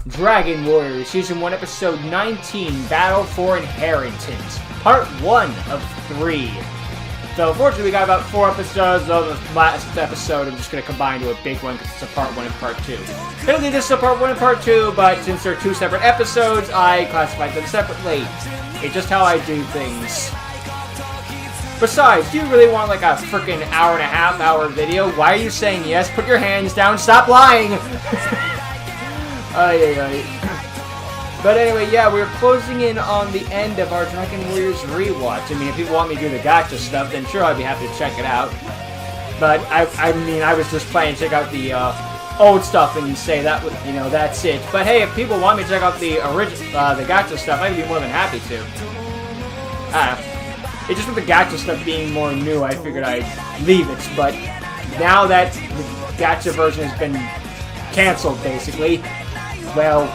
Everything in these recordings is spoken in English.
Dragon Warriors Season 1 Episode 19, Battle for Inheritance, Part 1 of 3. So, fortunately, we got about 4 episodes of the last episode. I'm just going to combine to a big one because it's a Part 1 and Part 2. Technically, this is a Part 1 and Part 2, but since they're 2 separate episodes, I classified them separately. It's just how I do things. Besides, do you really want like a freaking hour and a half hour video? Why are you saying yes? Put your hands down. Stop lying! But anyway, yeah, we're closing in on the end of our Dragon Warriors rewatch. I mean, if people want me to do the gacha stuff, then sure, I'd be happy to check it out. But, I mean, I was just planning to check out the old stuff and say that, you know, that's it. But hey, if people want me to check out the the gacha stuff, I'd be more than happy to. It's just with the gacha stuff being more new, I figured I'd leave it. But now that the gacha version has been canceled, basically, well,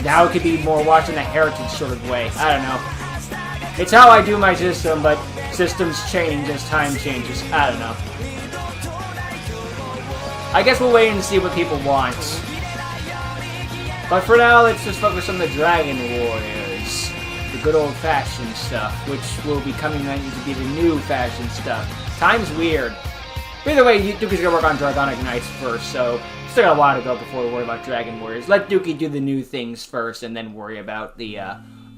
now it could be more watching the Heritage sort of way. I don't know. It's how I do my system, but systems change as time changes. I don't know. I guess we'll wait and see what people want. But for now, let's just focus on the Dragon Warriors. The good old-fashioned stuff, which will be coming in to be the new-fashioned stuff. Time's weird. But either way, Dookie's gonna work on Dragonic Knights first, so still got a while to go before we worry about Dragon Warriors. Let Dookie do the new things first, and then worry about the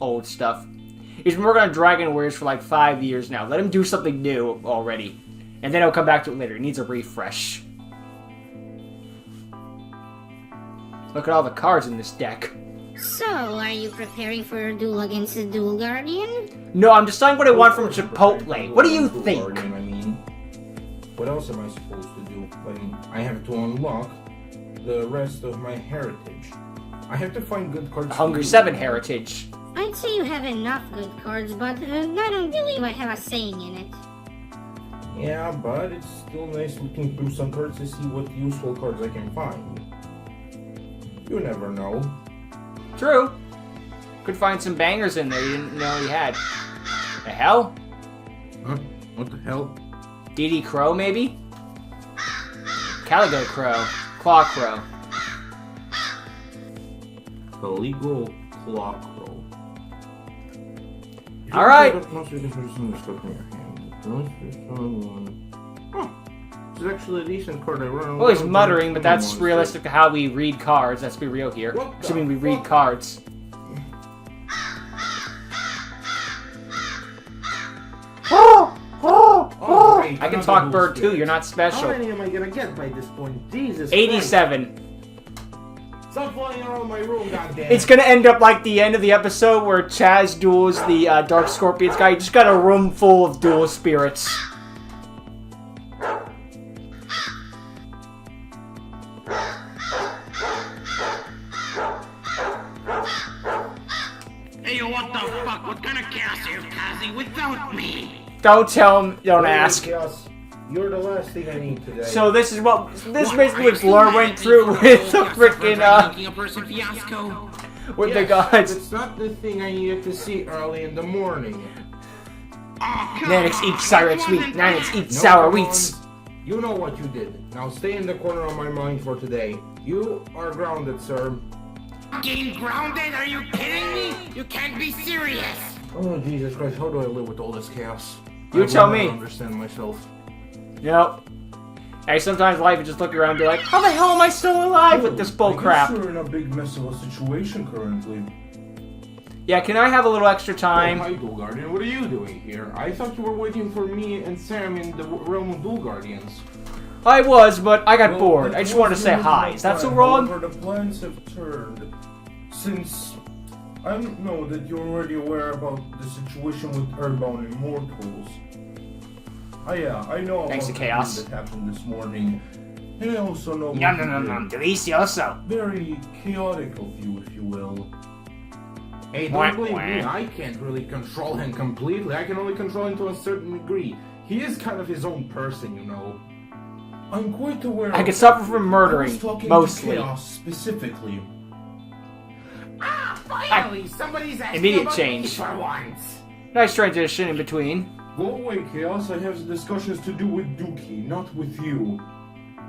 old stuff. He's been working on Dragon Warriors for like 5 years now. Let him do something new already, and then he'll come back to it later. He needs a refresh. Look at all the cards in this deck. So, are you preparing for a duel against the Dual Guardian? No, I'm deciding what I want from Chipotle. What do you think? What else am I supposed to do? I have to unlock the rest of my heritage. I have to find good cards. Hungry 7 heritage. I'd say you have enough good cards, but I don't believe I have a saying in it. Yeah, but it's still nice looking through some cards to see what useful cards I can find. You never know. True. Could find some bangers in there you didn't know you had. The hell? Huh? What the hell? DD Crow, maybe? Caligo Crow. Claw Crow. Caligo Claw Crow. Alright! It's actually a decent card. Well, he's muttering, but that's realistic to how we read cards. Let's be real here. Assuming we read cards. I can talk bird too, you're not special. How many am I gonna get by this point? Jesus 87. Christ. Stop flying around my room, goddamn. It's gonna end up like the end of the episode where Chaz duels the Dark Scorpions guy. You just got a room full of dual spirits. Hey, what the fuck? What kind of chaos are you causing without me? Don't tell him, don't ask. You're the last thing I need today. So this is basically what Blur went through with the freaking, with the gods. It's not the thing I needed to see early in the morning. Nanix eats sour sweet. Nanix eats sour wheats. You know what you did. Now stay in the corner of my mind for today. You are grounded, sir. Getting grounded? Are you kidding me? You can't be serious. Oh, Jesus Christ, how do I live with all this chaos? You tell me. I don't understand myself. Yep. Hey, sometimes life is just looking around and be like, how the hell am I still alive with this bull crap? You're in a big mess of a situation currently. Yeah, can I have a little extra time? Oh, hi, Dual Guardian. What are you doing here? I thought you were waiting for me and Sam in the realm of Dual Guardians. I was, but I got bored. I just wanted to say hi. Is that so wrong? However, the plans have turned. Since I know that you're already aware about the situation with Earthbound Immortals. Yeah, I know Thanks about to Chaos. that happened this morning. And I also know Yum, yum, yum, yum. Delicioso. very chaotic of you, if you will. Hey, don't blame me. I can't really control him completely. I can only control him to a certain degree. He is kind of his own person, you know. I'm quite aware. I could suffer from I murdering, was talking mostly. to Chaos specifically. Ah, finally, somebody's asking Immediate about change. me for once. Nice transition in between. Go away, Chaos. I have discussions to do with Dookie, not with you.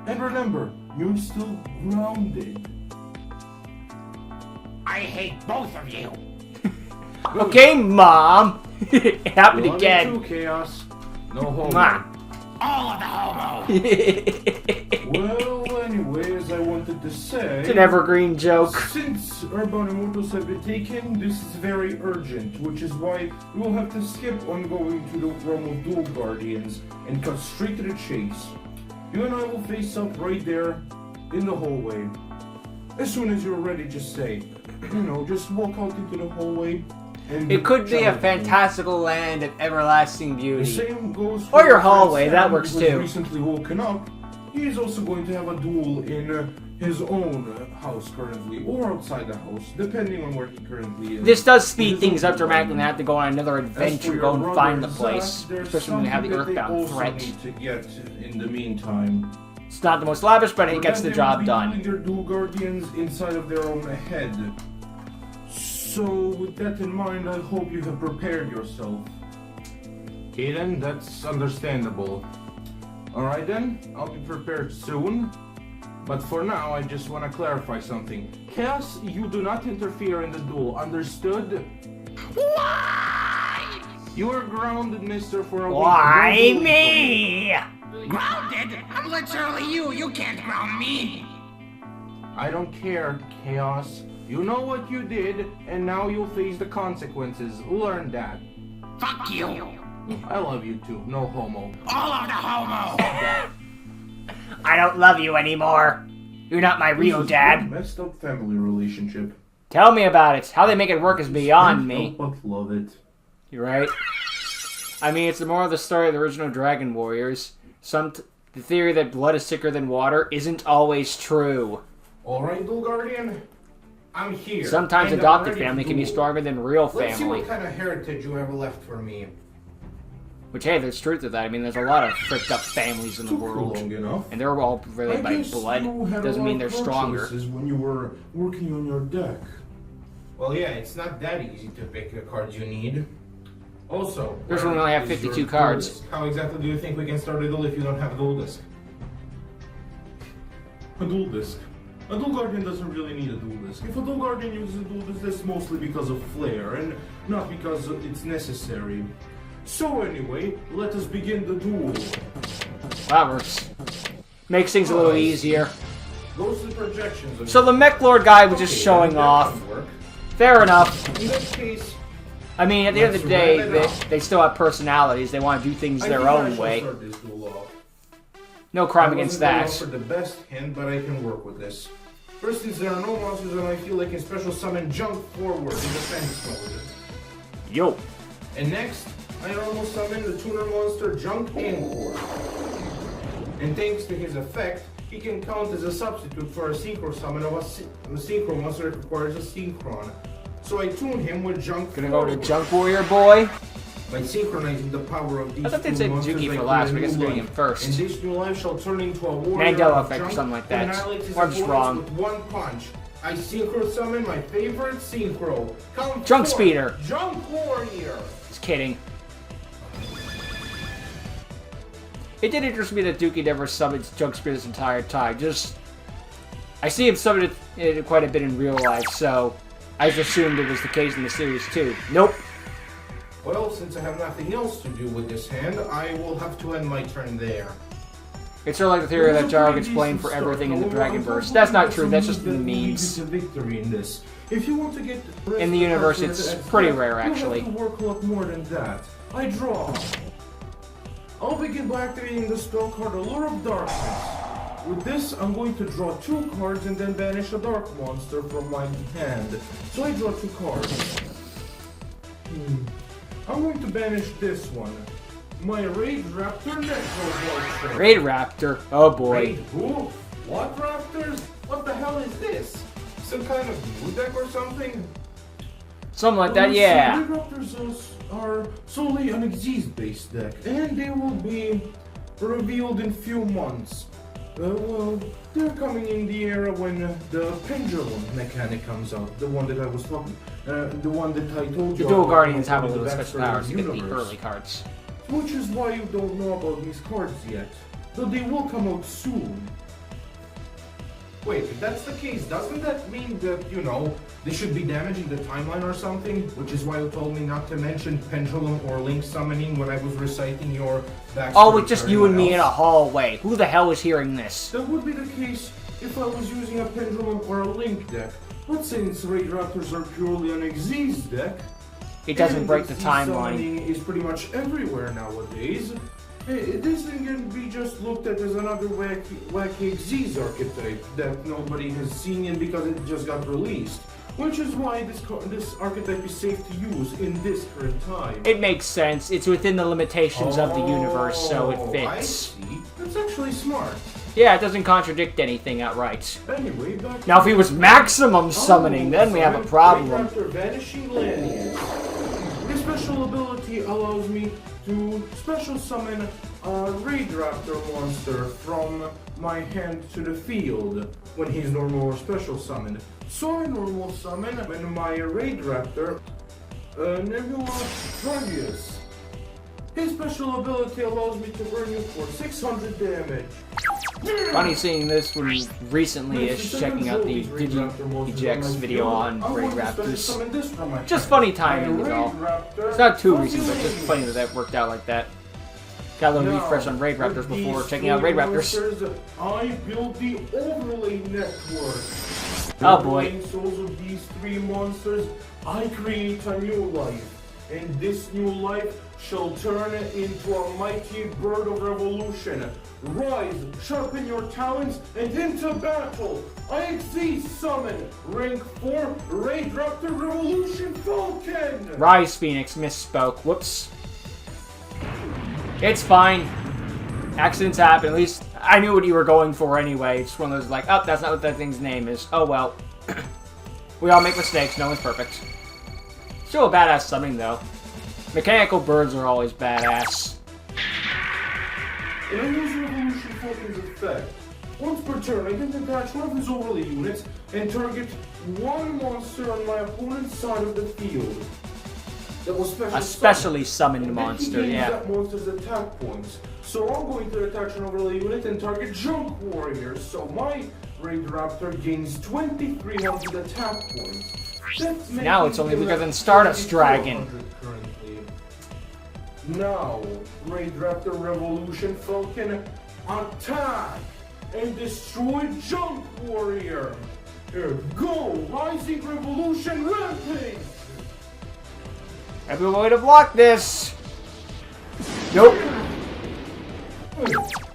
And remember, you're still grounded. I hate both of you. Okay, Mom. It happened Love again. you too, Chaos. No homo. Mom. All of the homo. Well, anyways, I wanted to say... It's an evergreen joke. Since urban immortals have been taken, this is very urgent, which is why we will have to skip on going to the realm of dual guardians and cut straight to the chase. You and I will face up right there in the hallway. As soon as you're ready, just say, just walk out into the hallway. And It could be a challenge me. fantastical land of everlasting The beauty. same goes Or for your our friend hallway, Sam, that works who has too. recently woken up. He is also going to have a duel in his own house currently, or outside the house, depending on where he currently is. This does In speed his things own up dramatically and environment. have to go on another As for adventure, your go and brother find the Zach, place. there's Especially when they have the something that they Earthbound also threat. need to get in the meantime. It's not the most lavish, but it For gets that, the they will job be done. dueling their dual guardians inside of their own head. So, with that in mind, I hope you have prepared yourself. Okay then, that's understandable. Alright then, I'll be prepared soon. But for now, I just want to clarify something. Chaos, you do not interfere in the duel, understood? Why? You are grounded, mister, for a week. Why No dueling me? Grounded? I'm literally you. You can't ground me. I don't care, Chaos. You know what you did, and now you'll face the consequences. Learn that. Fuck you. I love you too, no homo. All of the homo. I don't love you anymore. You're not my real This is dad. one messed up family relationship. Tell me about it. How they make it work is beyond me. Can't help but love it. You're right. I mean, it's the moral of the story of the original Dragon Warriors. The theory that blood is thicker than water isn't always true. Alright, Dual Guardian. I'm here. Sometimes and I'm adopted ready to family can be duel. stronger than real Let's see family. what kind of heritage you have left for me. Which, hey, there's truth to that. I mean, there's a lot of fricked up families in the Took world. long enough. And they're all related by guess blood. you had a Doesn't lot mean of they're card stronger. choices when you were working on your deck. Well, yeah, it's not that easy to pick the cards you need. Also, There's where when we only have is 52 your cards. duel disc? How exactly do you think we can start a duel if you don't have a dual disc? A dual disc. A dual guardian doesn't really need a dual disc. If a dual guardian uses a dual disc, that's mostly because of flair and not because it's necessary. So anyway, let us begin the duel. That works. Makes things a little easier. Those are the projections. Of So the Mech Lord guy was just Okay, showing that off. can work. Fair enough. In that case, I mean, at the end of the day, Let's wrap it up. they still have personalities. They want to do things I their think I own shall way. start this duel off. No crime I against wasn't that. offered the best hand, but I can work with this. First, since there are no monsters, and I feel I can special summon Jump Forward in defense mode. Yo. And next, I normal summon the tuner monster Junk Anchor. And thanks to his effect, he can count as a substitute for a synchro summon of a synchro monster that requires a synchron. So I tune him with Junk Gonna go to Forward. Junk Warrior Boy. By synchronizing the power of these I thought they two said monsters, Juki I for gain last, a but I guess new they're doing life. him first. And this new life shall turn into a warrior Mandela of effect or Junk something like who that. annihilates his Or I'm just opponents wrong. with one punch. I synchro summon my favorite synchro. Count Junk four. Speeder. Junk Warrior. Just kidding. It did interest me that Dookie never summoned Junk Spear this entire time. I see him summon it quite a bit in real life, so I just assumed it was the case in the series too. Nope. Well, since I have nothing else to do with this hand, I will have to end my turn there. It's sort of like the theory that Jaro gets blamed for everything in the Dragonverse. That's not true, that's just in the memes. Victory in this. If you want to get In the universe, it's pretty rare, actually. You have to work a lot more than that. I draw. I'll begin by activating the spell card Allure of Darkness. With this, I'm going to draw 2 cards and then banish a dark monster from my hand. So I draw 2 cards. I'm going to banish this one. My Raid Raptor Necro. Raid Raptor. Oh boy. Raid who? What Raptors? What the hell is this? Some kind of blue deck or something? Something like that, yeah. Raid Raptors are solely an Xyz-based deck, and they will be revealed in few months. Well, they're coming in the era when the pendulum mechanic comes out, the one that I was talking, the one that I told The you. Dual about Guardians have a in the little backstory special of powers to get the universe. early cards. Which is why you don't know about these cards yet, though they will come out soon. Wait, if that's the case, doesn't that mean that, you know, they should be damaging the timeline or something? Which is why you told me not to mention pendulum or link summoning when I was reciting your backstory. Oh, it's just you and me in a hallway. Who the hell is hearing this? That would be the case if I was using a pendulum or a link deck. But since Raid Raptors are purely an Xyz deck, It doesn't break the Xyz timeline. summoning is pretty much everywhere nowadays. This thing can be just looked at as another wacky Xyz archetype that nobody has seen yet because it just got released. Which is why this archetype is safe to use in this current time. It makes sense. It's within the limitations of the universe, so it I fits. see. That's actually smart. Yeah, it doesn't contradict anything outright. Anyway, back Now, if he was maximum summoning, then we have a problem. Raid Raptor Vanishing Lineage. This special ability allows me to special summon a Raid Raptor monster from my hand to the field when he's normal or special summoned. So I normal summon when my Raid Raptor, Nebula Travius. His special ability allows me to burn you for 600 damage. Funny seeing this when recently is checking out the Digi-Ejects video on Raid Raptors. Just funny timing, you know. It's not too recent, but just funny that that worked out like that. Got a little refresh on Raid Raptors before checking out Raid Raptors. I built the overlay network. Oh boy. Overlaying souls of these three monsters, I create a new life. And this new life shall turn into a mighty bird of revolution. Rise, sharpen your talons, and into battle. I summon rank 4 Raid Raptor Revolution Falcon. Rise, Phoenix, misspoke. Whoops. It's fine. Accidents happen. At least I knew what you were going for anyway. It's one of those like, oh, that's not what that thing's name is. Oh well. We all make mistakes. No one's perfect. Still a badass summoning though. Mechanical birds are always badass. And I use Revolution Falcon's effect. Once per turn, I can detach one of his overlay units and target one monster on my opponent's side of the field. That was Especially summoned monster, and yeah. that monster's attack points. So I'm going to attach an overlay unit and target Junk Warrior. So my Raid Raptor gains 2,300 attack points. Now it's only bigger than Stardust Dragon. Now, Raid Raptor Revolution Falcon, attack and destroy Junk Warrior. Here, go! Rising Revolution Rampage! Every way to block this. Nope.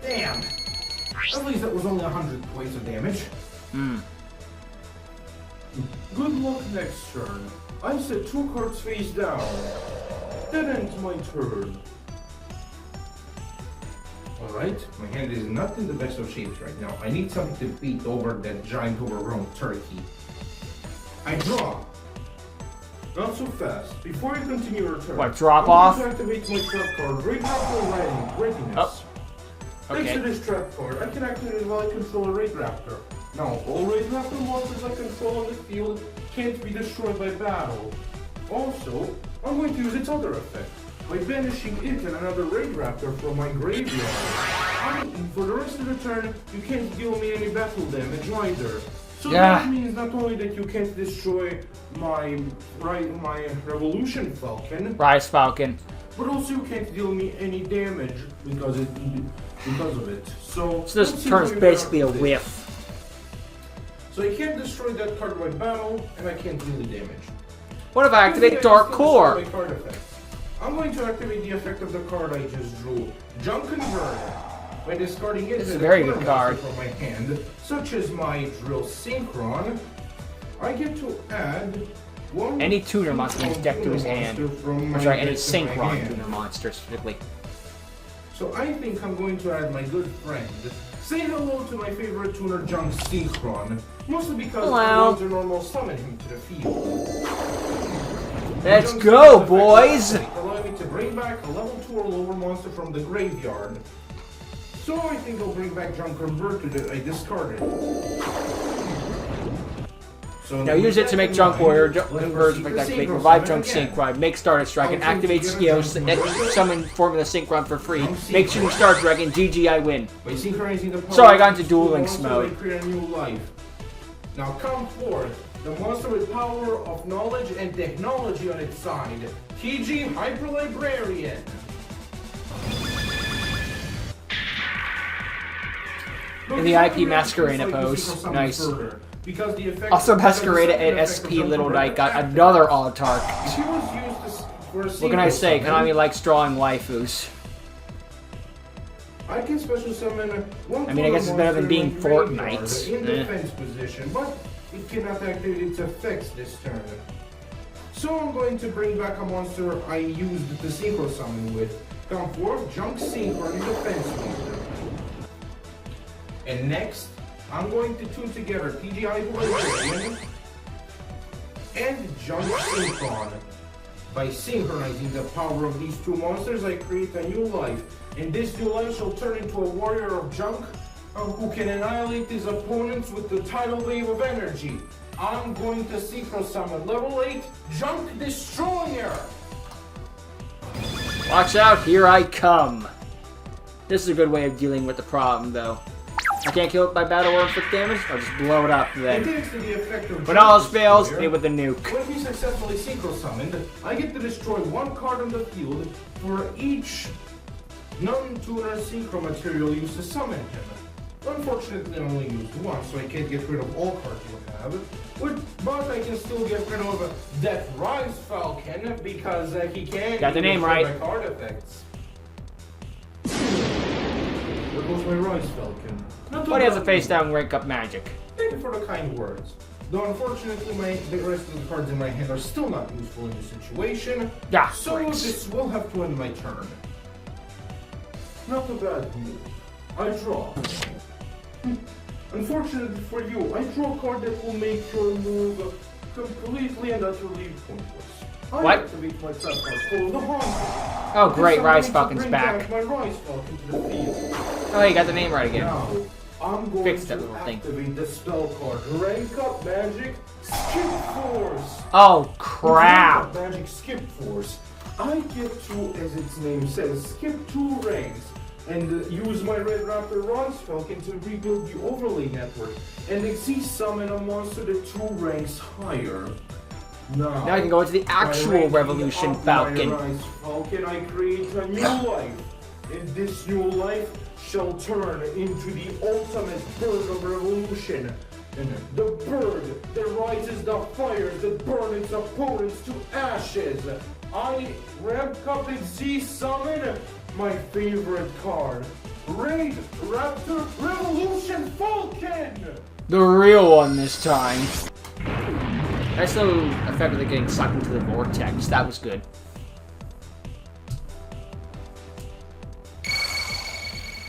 Damn! At least that was only 100 points of damage. Good luck next turn. I set 2 cards face down. That ends my turn. Alright, my hand is not in the best of shapes right now. I need something to beat over that giant overgrown turkey. I draw. Not so fast. Before you continue your turn, What, drop I'm off? going to activate my trap card. Raid Raptor Readiness. Oh. Thanks Okay. to this trap card, I can activate it while I control a Raid Raptor. Now, all Raid Raptor monsters I control on the field can't be destroyed by battle. Also, I'm going to use its other effect by banishing it and another Raid Raptor from my graveyard. For the rest of the turn, you can't deal me any battle damage either. So that means not only that you can't destroy my Revolution Falcon, Rise Falcon. but also you can't deal me any damage because of it. So this turn is basically a whiff. So I can't destroy that card by battle, and I can't deal the damage. What if I activate Dark Core? I'm going to activate the effect of the card I just drew. Junk Convert. By discarding it, This is a very good card. From my hand, such as my Drill Synchron, I get to add one Any tuner monster is decked to his hand. from Or my sorry, any deck to my Synchron hand. tuner monster specifically. So I think I'm going to add my good friend. Say hello to my favorite tuner, Junk Synchron. Mostly because Hello. I want to normal summon him to the field. Let's Junk go, Synchron's boys! effect allows me to bring back a level 2 or lower monster from the graveyard. So I think I'll bring back Junk Converted that I discarded. So Now use it to make Junk Warrior, Converge, activate, revive Junk Synchron, make Stardust Dragon, activate Skios, summon Formula Synchron for free, make Shooting Star Dragon, GG I win. By synchronizing the So I got into powers of Duel two Links monsters, mode. I create a new life. Now come forth, the monster with power of knowledge and technology on its side. TG Hyper Librarian. In the IP Masquerade pose. Nice. Also, Masquerade and SP Little Knight got another Autark. What can I say? Konami likes drawing waifus. I can special summon I mean, I guess it's better than being Fortnite. In defense position, but it cannot activate its effects this turn. So I'm going to bring back a monster I used the Synchros summon with. Come forth, Junk Synchro in defense mode. And next, I'm going to tune together PGI Librarian and Junk Synchron. By synchronizing the power of these two monsters, I create a new life. And this new life shall turn into a warrior of junk who can annihilate his opponents with the tidal wave of energy. I'm going to Synchro summon level 8 Junk Destroyer! Watch out, here I come. This is a good way of dealing with the problem, though. I can't kill it by battle or inflict damage, I'll just blow it up then. When all else fails, hit with the nuke. When he successfully Synchro summoned, I get to destroy one card on the field for each non-tuner Synchro material used to summon him. Unfortunately, I only used one, so I can't get rid of all cards you have. But I can still get rid of Death Rise Falcon because he can got the name right. My card effects. There goes my Rise Falcon. But he has a face down rank up magic. Thank you for the kind words. Though unfortunately the rest of the cards in my hand are still not useful in this situation. Yeah, so this will have to end my turn. Not a bad move. I draw. Unfortunately for you, I draw a card that will make your move completely and utterly pointless. I what? activate my trap card called the Haunted. Oh great, Rise Falcon's back. My Rise Falcon to the field. Oh, you got the name right again. Now, I'm going Fix that to little thing. activate the spell card. Rank up magic, skip force. Oh crap! Magic skip force. I get to, as its name says, skip 2 ranks and use my Red Raptor Rise Falcon to rebuild the overlay network and exceed summon a monster to 2 ranks higher. Now I can go into the actual Revolution Falcon. Rise Falcon, I create a new life, and this new life shall turn into the ultimate bird of revolution. And the bird that rises the fires that burn its opponents to ashes. I ramp up and Z-summon my favorite card, Raid Raptor Revolution Falcon! The real one this time. I still effectively getting sucked into the vortex. That was good.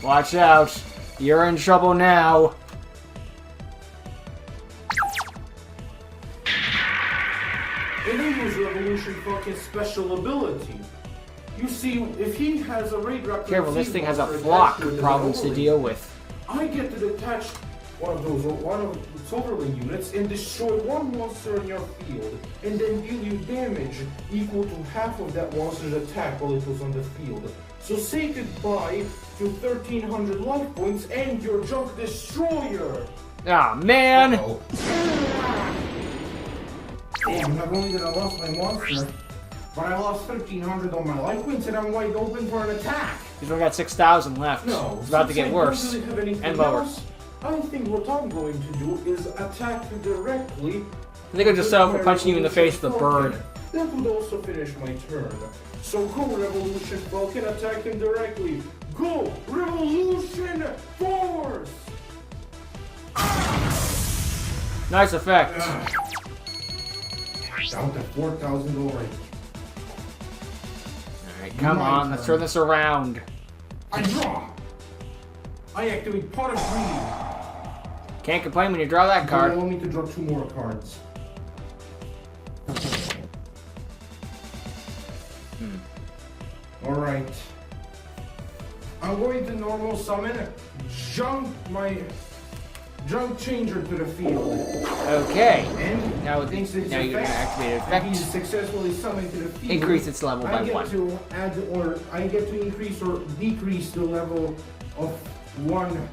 Watch out. You're in trouble now. And I use Revolution Falcon's special ability. You see, if he has a Raid Raptor... Careful, this thing has a flock of problems to deal with. I get to detach one of its overlay units and destroy one monster in your field, and then deal you damage equal to half of that monster's attack while it was on the field. So say goodbye to 1,300 life points and your Junk Destroyer! Ah, man! Damn, not only did I lost my monster, but I lost 1,300 on my life points and I'm wide open for an attack! He's only got 6,000 left. No, it's about to get worse. Really have anything and lower. Else, I think what I'm going to do is attack directly. I think I'll just settle for punching you in the face with a bird. That would also finish my turn. So go, Revolution Falcon, attack him directly. Go, Revolution Force! Nice effect. Down to 4,000 already. Alright, come on, let's turn this around. I draw! I activate Pot of Greed. Can't complain when you draw that card. Allow me to draw 2 more cards. Alright. I'm going to normal summon my Junk Changer to the field. Okay. And now you're going to activate effect. He's successfully summoned to the field. Increase its level by 1. I get to increase or decrease the level of one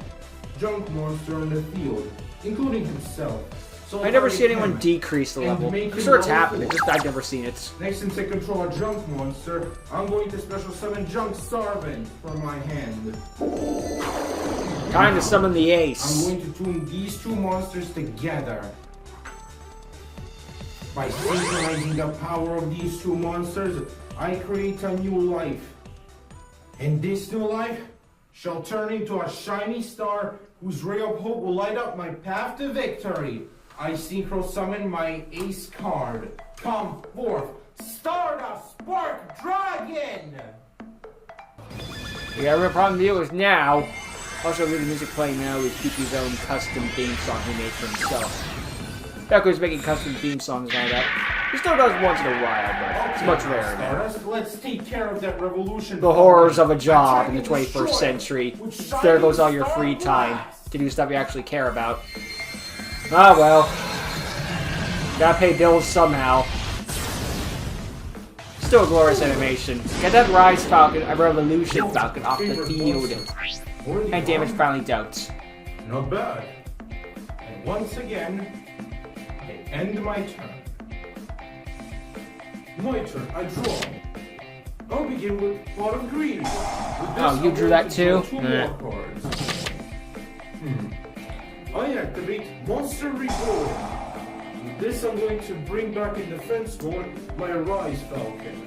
junk monster in the field, including himself. So I never far see you anyone can. decrease the And level. make I'm sure it's it level happened, 4. just I've never seen it. Next, since I control a junk monster, I'm going to special summon Junk Servant from my hand. Time to summon the I'm ace. going to tune these two monsters together. By synchronizing the power of these two monsters, I create a new life. And this new life shall turn into a shiny star whose ray of hope will light up my path to victory. I synchro summon my ace card. Come forth, Stardust Spark Dragon! We got a real problem to deal with now. Also, with the music playing now is Kiki's own custom theme song he made for himself. Back when he was making custom theme songs and all that. He still does once in a while, but it's much rarer now. Stardust, let's take care of that revolution. The horrors of a job in the 21st century. There goes all your free time to do stuff you actually care about. Ah well. Gotta pay bills somehow. Still a glorious animation. Get that Rise Falcon, a Revolution Falcon off the field. And damage finally dealt. Not bad. And once again, I end my turn. My turn, I draw. I'll begin with Pot of Greed. Oh, you drew that too? Two more cards. I activate Monster Reborn. With this, I'm going to bring back in defense mode my Rise Falcon.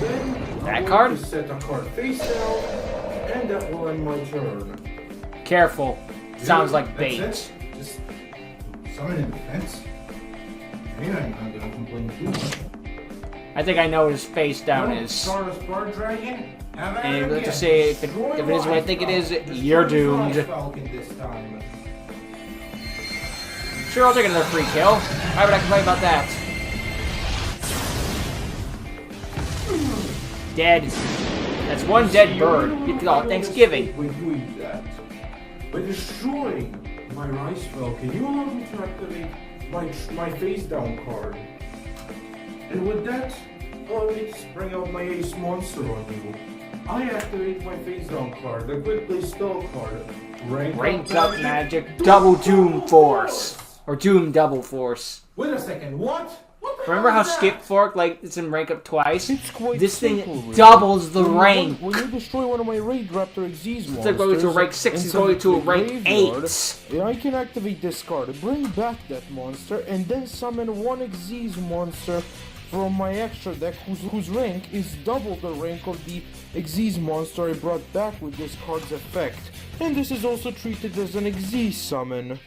Then, That I'm card? going to set a card face down, and that will end my turn. Careful. Sounds like bait. That's it. Just summon in defense. I mean, I'm not gonna complain too much. I think I know what his face down is. Stardust Bar Dragon. And let's just say, if it is what I think it is, you're doomed. Sure, I'll take another free kill. Why would I complain about that? Dead. That's one dead bird. Get to call it Thanksgiving. When doing that, by destroying my Rise Falcon, you allow me to activate my face down card. And with that, allow me to bring out my ace monster on you. I activate my face down card, the quick play spell card. Rank up magic, double Doom Force. Or Doom Double Force. Wait a second, what? What the Remember hell how is that? Skip Fork, like, it's in rank up twice? It's quite This simple, thing really. doubles the rank. When you destroy one of my Raid Raptor Xyz Instead of going to a rank 6, he's going to a rank 8. I can activate this card, bring back that monster, and then summon one Xyz monster from my extra deck whose rank is double the rank of the Xyz monster I brought back with this card's effect. And this is also treated as an Xyz summon.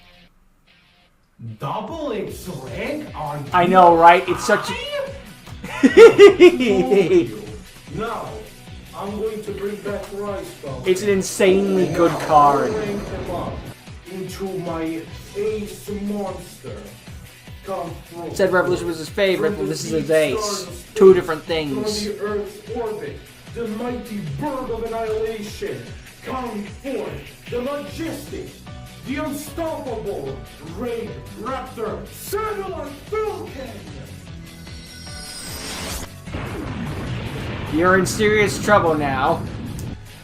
Double its rank on I know, right? It's such a... Now, I'm going to bring back Rise Falcon. It's an insanely good card. Rank him up into my ace monster. Come through. Said Revolution was his favorite, but this is his ace. Two different From things. the Earth's orbit, the mighty bird of annihilation. Come forth, the majestic, the unstoppable Raid Raptor Satellite Falcon! You're in serious trouble now.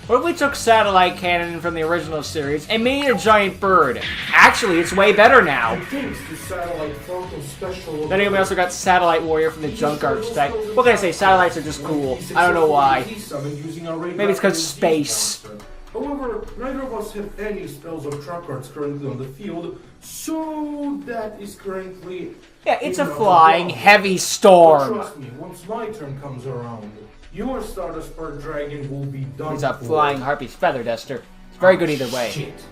What if we took Satellite Cannon from the original series and made it a giant bird? Actually, it's way better now. Thanks to Satellite Falcon special. Then we also got Satellite Warrior from the Junk Architect. What can I say? Satellites are just cool. I don't know why. Maybe it's because space. However, neither of us have any spells or trap cards currently on the field, so that is currently... Yeah, it's a flying heavy storm. But trust me, once my turn comes around, your Stardust Bird Dragon will be done. He's a for. flying Harpy's Feather Duster. It's very good either way. Shit.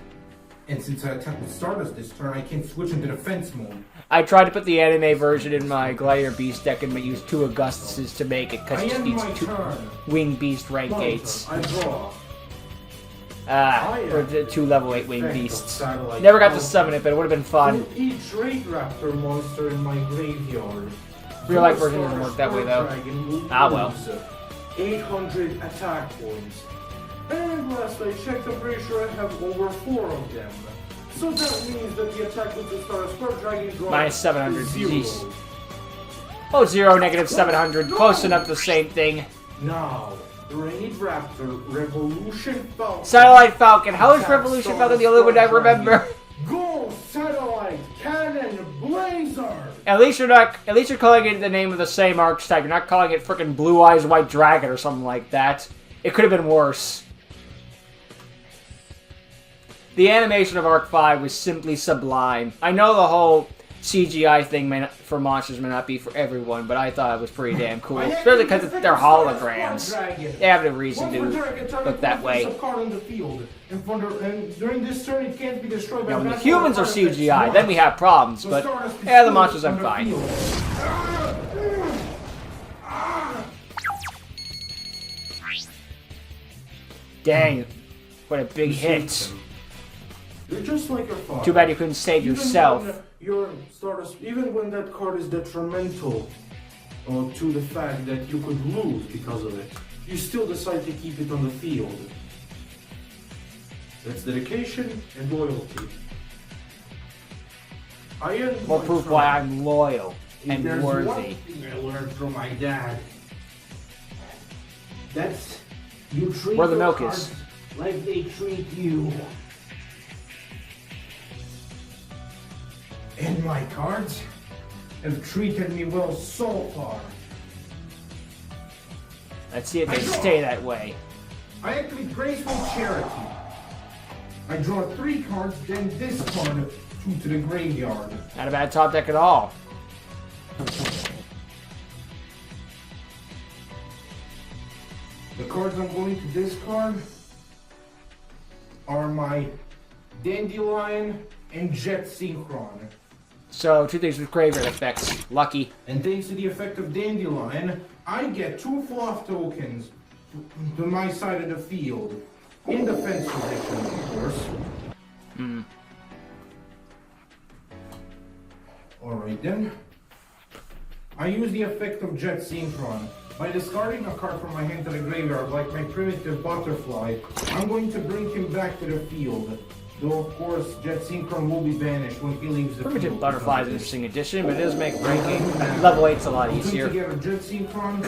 And since I attacked with Stardust this turn, I can't switch into defense mode. I tried to put the anime version in my Glider Beast deck and used 2 Augustuses to make it, because I it just end needs my 2 turn. Wing Beast rank My 8s. turn. I draw. Or the 2 level 8 Wing Beasts. Satellite Never got to Falcon. summon it, but it would have been fun. For each Raid Raptor monster in my graveyard. Real life your version doesn't work Stardust that way, Bird though. Dragon will Ah, well. lose 800 attack points. And last I checked, I'm pretty sure I have over 4 of them. So that means that the attack with the Stardust Bird Dragon drops Minus 700, is 0. jeez. Oh, 0, negative 700. Close enough, the same thing. Now, Raid Raptor Revolution Falcon. Satellite Falcon. How is Attack Revolution Falcon the Stardust only one I Bird Dragon. remember? Go, Satellite Cannon! At least you're not. At least you're calling it the name of the same archetype. You're not calling it frickin' Blue Eyes White Dragon or something like that. It could have been worse. The animation of Arc 5 was simply sublime. I know the whole CGI thing for monsters may not be for everyone, but I thought it was pretty damn cool. Especially because they're holograms. They have no reason to look that way. During this turn, it can't be destroyed by when the humans are CGI, then we have problems, but yeah, the monsters I'm fine. Dang, what a big hit. You're just like your father. Too bad you couldn't save yourself. Even when that card is detrimental to the fact that you could lose because of it, you still decide to keep it on the field. That's dedication and loyalty. More proof why I'm loyal and worthy. One thing I learned from my dad. That's you treat Where the your milk cards is. like they treat you. And my cards have treated me well so far. Let's see if they stay that way. I activate Graceful Charity. I draw 3 cards, then discard 2 to the graveyard. Not a bad top deck at all. The cards I'm going to discard are my Dandelion and Jet Synchron. So, 2 things with graveyard effects. Lucky. And thanks to the effect of Dandelion, I get 2 fluff tokens to my side of the field. In defense position, of course. Alright then. I use the effect of Jet Synchron. By discarding a card from my hand to the graveyard, like my primitive butterfly, I'm going to bring him back to the field. Though, of course, Jet Synchron will be banished when he leaves the Primitive field. Butterfly is an interesting addition, but it does make ranking level 8's a lot easier. Put together Jet Synchron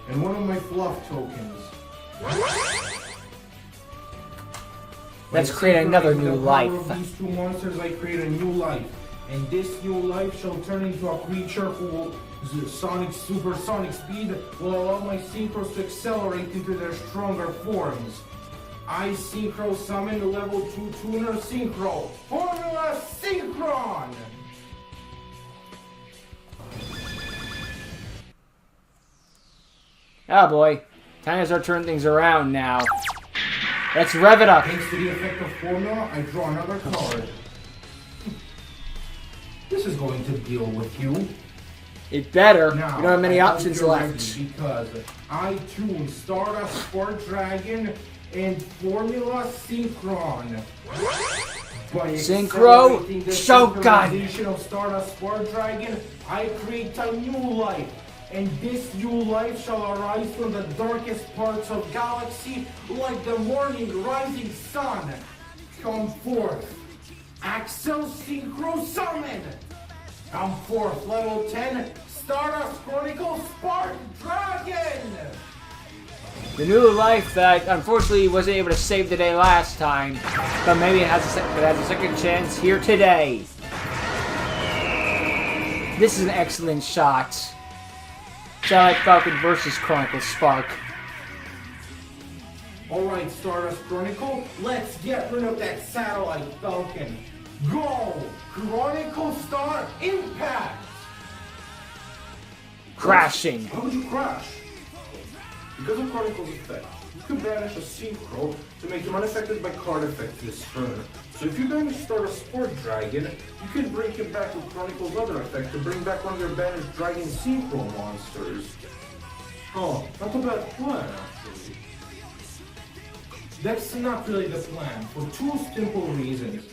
and one of my fluff tokens. Let's create another new life. Of these 2 monsters, I create a new life. And this new life shall turn into a creature who will supersonic speed will allow my Synchros to accelerate into their stronger forms. I Synchro summon the level 2 tuner Synchro. Formula Synchron! Oh boy. Time to start turning things around now. Let's rev it up. Thanks to the effect of formula, I draw another card. This is going to deal with you. It better. Now, We don't have many I hope options you're left. ready because I tune Stardust Sport Dragon and Formula Synchron. By Synchro accelerating the Shogun. synchronization of Stardust Sport Dragon, I create a new life. And this new life shall arise from the darkest parts of galaxy like the morning rising sun. Come forth. Axel Synchro Summon! Come forth, level 10, Stardust Chronicle Spark Dragon! The new life that unfortunately wasn't able to save the day last time, but maybe it has a second chance here today. This is an excellent shot. Satellite Falcon versus Chronicle Spark. Alright, Stardust Chronicle, let's get rid of that Satellite Falcon. Go! Chronicle Star Impact! Crashing. How would you crash? Because of Chronicle's effect, you can banish a Synchro to make him unaffected by card effects this turn. So if you banish Stardust Sport Dragon, you can bring him back with Chronicle's other effect to bring back one of your banished Dragon Synchro monsters. Oh, not a bad plan, actually. That's not really the plan, for 2 simple reasons.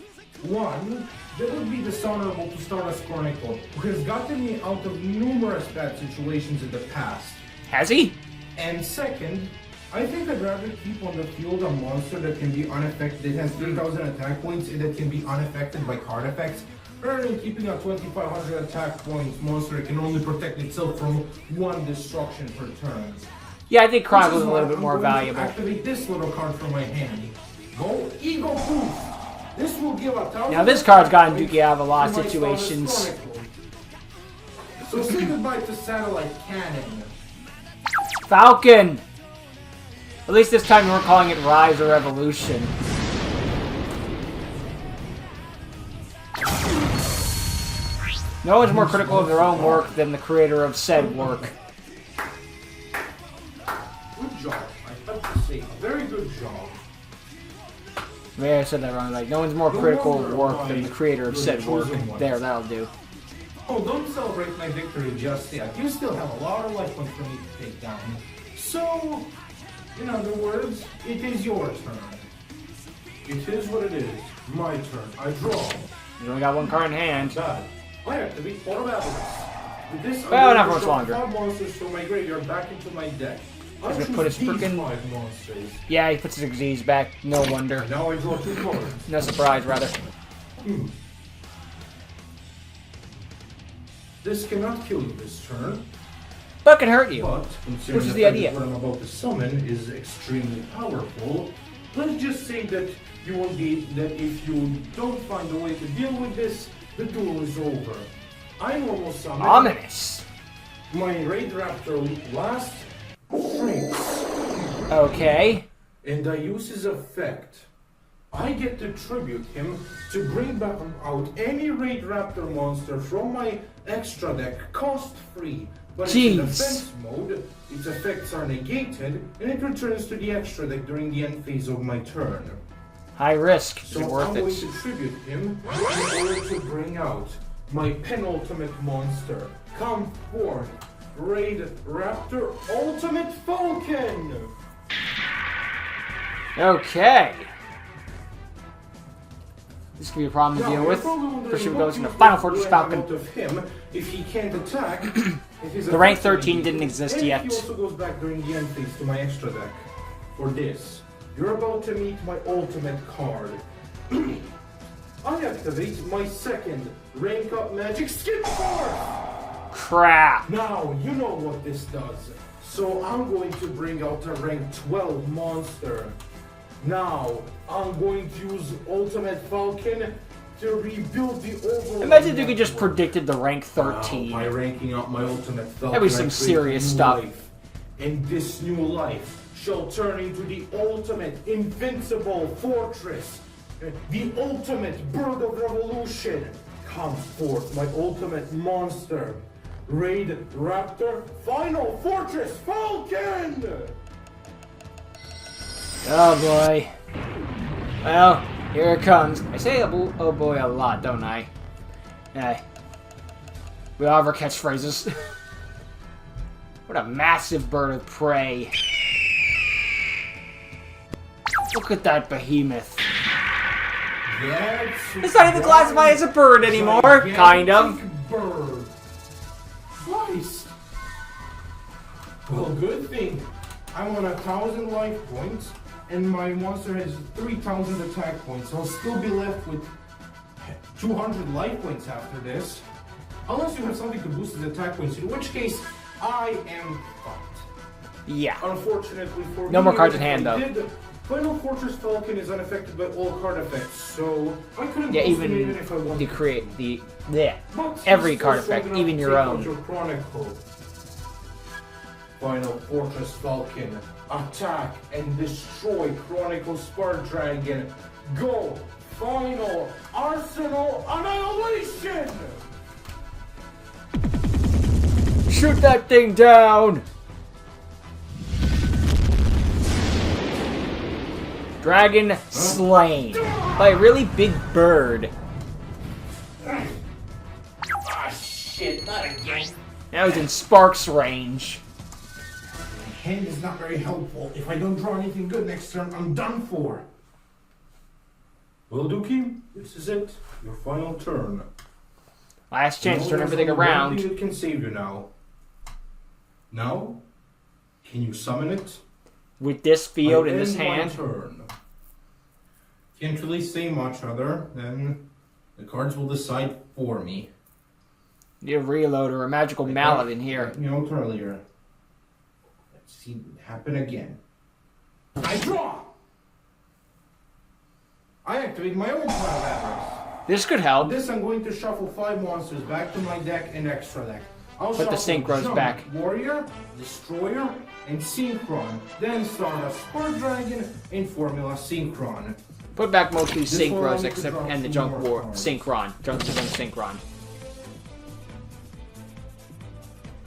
One, that would be dishonorable to Stardust Chronicle, who has gotten me out of numerous bad situations in the past. Has he? And second, I think I'd rather keep on the field a monster that can be unaffected, that has 3,000 attack points, and that can be unaffected by card effects, rather than keeping a 2,500 attack points monster that can only protect itself from 1 destruction per turn. Yeah, I think Chronicle's a little bit more valuable. Activate this little card from my hand. Go Ego Boost! This will give 1,000. Now this card's gotten Dookie out of a lot of situations. So say goodbye to satellite cannon. Falcon! At least this time we weren't calling it Rise or Revolution. No one's more critical of their own work than the creator of said work. Good job. I have to say, very good job. Maybe I said that wrong. Like, no one's more critical of work than the creator of said work. There, that'll do. Oh, don't celebrate my victory just yet. You still have a lot of life points for me to take down. So, in other words, it is your turn. It is what it is. My turn. I draw. You only got one card in hand. Bad. I activate Port of Avarice. With this, Well, I'm not going much to longer. drop 5 monsters from my graveyard back into my deck. I'll gonna choose put his these frickin'- 5 monsters. Yeah, he puts his Xyz back. No wonder. Now I draw 2 cards. No surprise, rather. This cannot kill you this turn, But it can hurt you. but considering Which is the the fact idea. that what I'm about to summon is extremely powerful, let's just say that you will be that if you don't find a way to deal with this, the duel is over. I normal summon Ominous. my Raid Raptor last shrinks, Okay. and I use his effect. I get to tribute him to bring back out any Raid Raptor monster from my extra deck cost-free. But it's in Jeez. defense mode, its effects are negated, and it returns to the extra deck during the end phase of my turn. High risk. Is So it I'm worth going it? to tribute him in order to bring out my penultimate monster. Come forth, Raid Raptor Ultimate Falcon! Okay. This could be a problem to deal with. First, we goes into Final Fortress Falcon. Of him if he can't attack. If his The rank effect 13 is didn't exist and yet. He also goes back during the end phase to my extra deck. For this, you're about to meet my ultimate card. I activate my second rank up magic skip card. Crap. Now you know what this does. So I'm going to bring out a rank 12 monster. Now I'm going to use Ultimate Falcon to rebuild the overall. Imagine if you could just network. predicted the rank 13. By ranking up my Ultimate Falcon, That'd be some I create serious a new stuff. life. And this new life shall turn into the ultimate invincible fortress. The ultimate bird of revolution. Come forth, my ultimate monster. Raid Raptor Final Fortress Falcon! Oh boy. Well, here it comes. I say oh boy a lot, don't I? We all have our catchphrases. What a massive bird of prey. Look at that behemoth. It's not even classified as a bird anymore, kind of. Bird. Christ. Well, good thing. I'm on 1,000 life points, and my monster has 3,000 attack points. I'll still be left with 200 life points after this. Unless you have something to boost his attack points, in which case, I am fucked. Yeah. Unfortunately for No me, more cards in if hand, I though. did, Final Fortress Falcon is unaffected by all card effects, so I couldn't Yeah, boost him even if I wanted. to create the yeah. But Every he's card still effect, strong even enough your to take own. out your Chronicle. Final Fortress Falcon, attack and destroy Chronicle Spar Dragon. Go! Final Arsenal Annihilation! Shoot that thing down! Dragon slain by a really big bird. Ah, shit, not again. Now he's in Sparks range. My hand is not very helpful. If I don't draw anything good next turn, I'm done for. Well, Dookie, this is it. Your final turn. Last chance to turn There's everything only one around. thing that can save you now. Now, can you summon it? With this field I in this end my hand. turn. Can't really say much other than the cards will decide for me. Need a reload or a magical mallet in here. You know earlier. Let's see it happen again. I draw. I activate my own pile of avarice. This could On help. this, I'm going to shuffle 5 monsters back to my deck and extra deck. I'll Put the shuffle Synchros Jump, back. Warrior, Destroyer, and Synchron. Then Stardust Spark Dragon and Formula Synchron. Put back most of these This will allow Synchros me to except drop and the two Junk more War cards. Synchron. Junk Synchron.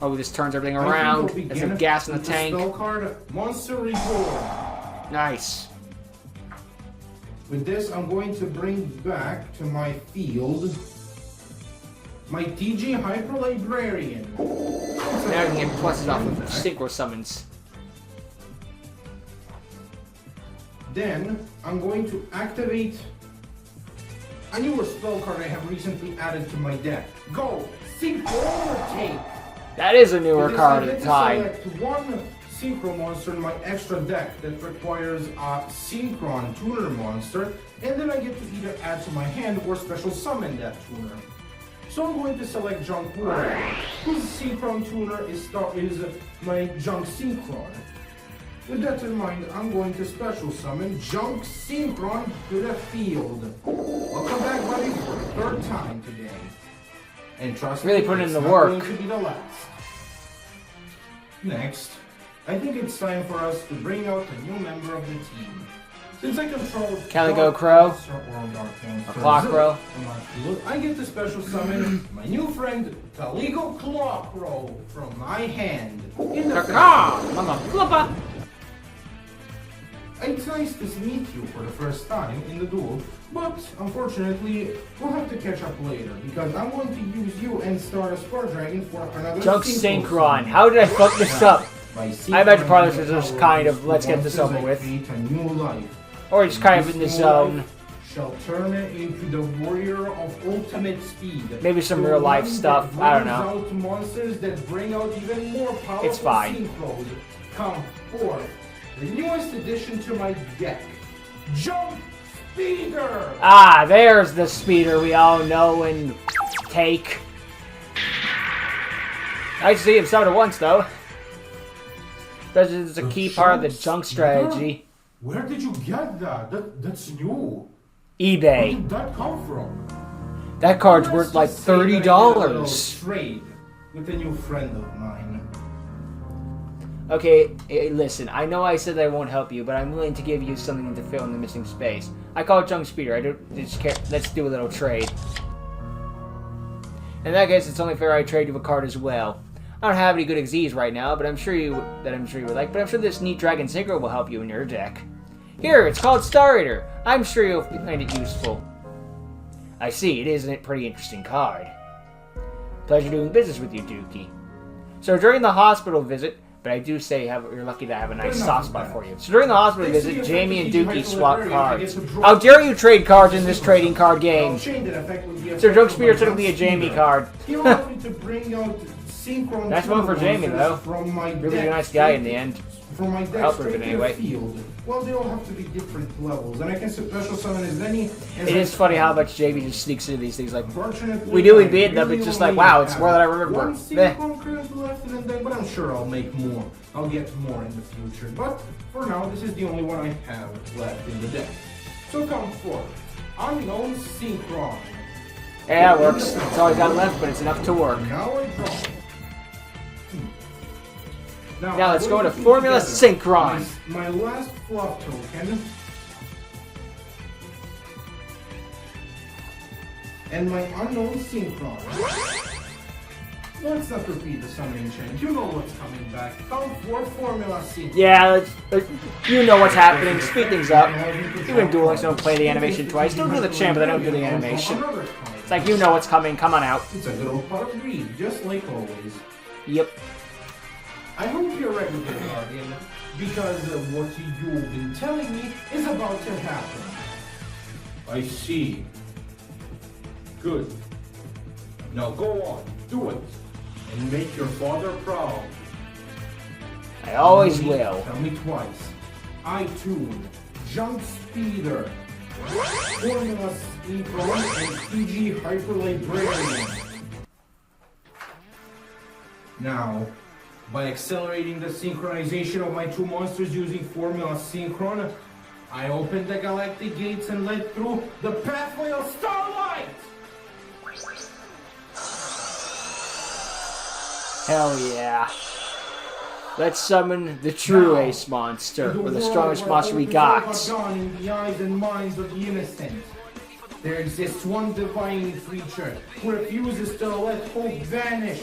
Oh, this turns everything around. There's some gas in the tank. Spell card, Monster Reborn. Nice. With this, I'm going to bring back to my field my TG Hyper Librarian. Now I can get pluses off of Synchro summons. Then, I'm going to activate a newer spell card I have recently added to my deck. Go! Synchro Take! That is a newer With this, card I at get the to time. select one Synchro monster in my extra deck that requires a Synchron Tuner monster, and then I get to either add to my hand or special summon that tuner. So I'm going to select Junk Warrior, whose Synchron tuner is my Junk Synchron. With that in mind, I'm going to special summon Junk Synchron to the field. Welcome back, buddy, for the third time today. And trust Really me, putting in it's the not work. going to be the last. Next, I think it's time for us to bring out a new member of the team. Since I control Calico Dark Crow? Monster or Dark Monster Clock Crow? on my field, I get to special summon my new friend Calico Clock Crow from my hand. In the Caca! Mama flipper! It's nice to meet you for the first time in the duel, but unfortunately, we'll have to catch up later because I'm going to use you and Stardust Spark Dragon for another Junk Synchro Synchron. summon. How did I fuck this up? By I imagine part of synchronizing this is just the kind power of, let's get this monsters, over I with. create a new life. Or just kind of in the This new zone. life shall turn into the warrior of ultimate speed. Maybe some The real life one stuff, that I don't brings know. out monsters that bring out even more powerful It's fine. Synchros. Come forth. The newest addition to my deck. Jump Speeder! Ah, there's the speeder we all know and take. I see him summon at once, though. Especially as a key part of the junk strategy. Where did you get that? That's new. Where eBay. did that come from? That card's Let's worth like just say that I did a little $30. Trade with a new friend of mine. Okay, listen, I know I said I won't help you, but I'm willing to give you something to fill in the missing space. I call it Junk Speeder. I don't just care. Let's do a little trade. In that case, it's only fair I trade you a card as well. I don't have any good Xyz right now, but I'm sure you would like. But I'm sure this neat Dragon Synchro will help you in your deck. Here, it's called Star Eater. I'm sure you'll find it useful. I see, it is a pretty interesting card. Pleasure doing business with you, Dookie. So during the hospital visit, but I do say you're lucky to have a nice soft spot for you. So during the hospital visit, Jamie and Dookie swap cards. How dare you trade cards in this trading card game? So Junk Speeder took me a Jamie card. Nice one for Jamie, though. Really a nice guy in the end. From my deck Help straight her, to anyway. the field. Well, they all have to be different levels, and I can special summon as many as It is funny how much Jamie just sneaks into these things. Like, Unfortunately, we do I beat them, really it's just only like, wow, it's have more than I remember. one Meh. Synchron currently left in the deck, but I'm sure I'll make more. I'll get more in the future. But for now, this is the only one I have left in the deck. So come forth. Unknown Synchron. Yeah, it works. It's all he's got left, but it's enough to work. Now I draw. Now let's I'm go going to put Formula together Synchron. My last fluff token. And my unknown Synchron. Let's not repeat the summoning chain. You know what's coming back. Come for Formula Synchron. Yeah, you know what's happening. Speed things up. Even duelists don't play the animation twice. Don't do the champ, but they don't do the animation. It's like, you know what's coming. Come on out. It's a good old pot of greed, just like always. Yep. I hope you're ready, Guardian, because what you've been telling me is about to happen. I see. Good. Now go on, do it, and make your father proud. I always Tell me- will. Tell me twice. I tune, Junk Speeder, Formula Synchron, and PG Hyper Librarian. Now, by accelerating the synchronization of my two monsters using Formula Synchron, I opened the galactic gates and led through the pathway of starlight! Hell yeah. Let's summon the true ace monster, or the strongest monster we got. Gone in the eyes and minds of the innocent. There exists one divine creature who refuses to let hope vanish.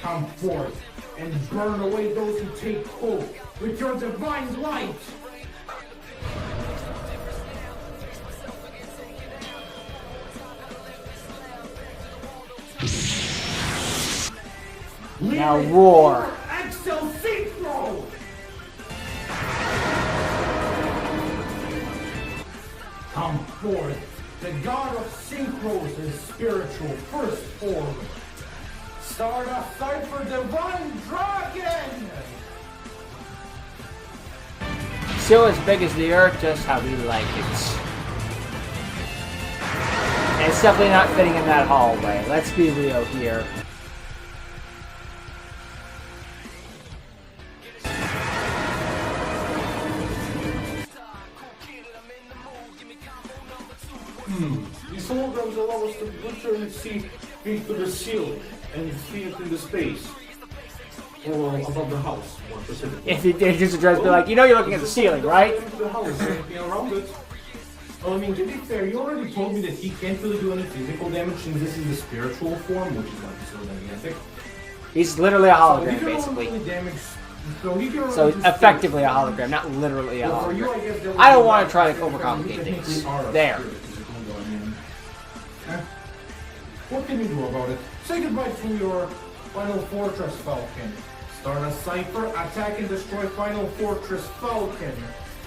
Come forth and burn away those who take hope with your divine light. Now roar. Axel Synchro! Come forth, the god of Synchros' spiritual first form. Stardust Cipher Divine Dragon! Still as big as the Earth, just how we like it. And it's definitely not fitting in that hallway. Let's be real here. These holograms allow us to literally see into the ceiling and see it in the space. Or above the house, more specifically. If it just address be like, you know you're looking at the ceiling, right? Into the house, anything around it. Well, I mean, to be fair, you already told me that he can't really do any physical damage since this is the spiritual form, which is not so gigantic. He's literally a So hologram, he can basically. only damage. So he can So only it's do effectively a spiritual hologram, not literally a damage. Well, for you, hologram. I guess there would I don't be want to that try to because overcomplicate you technically things. are a There. spirit, physical, I mean. Eh? What can you do about it? Say goodbye to your Final Fortress Falcon. Start a cipher, attack and destroy Final Fortress Falcon.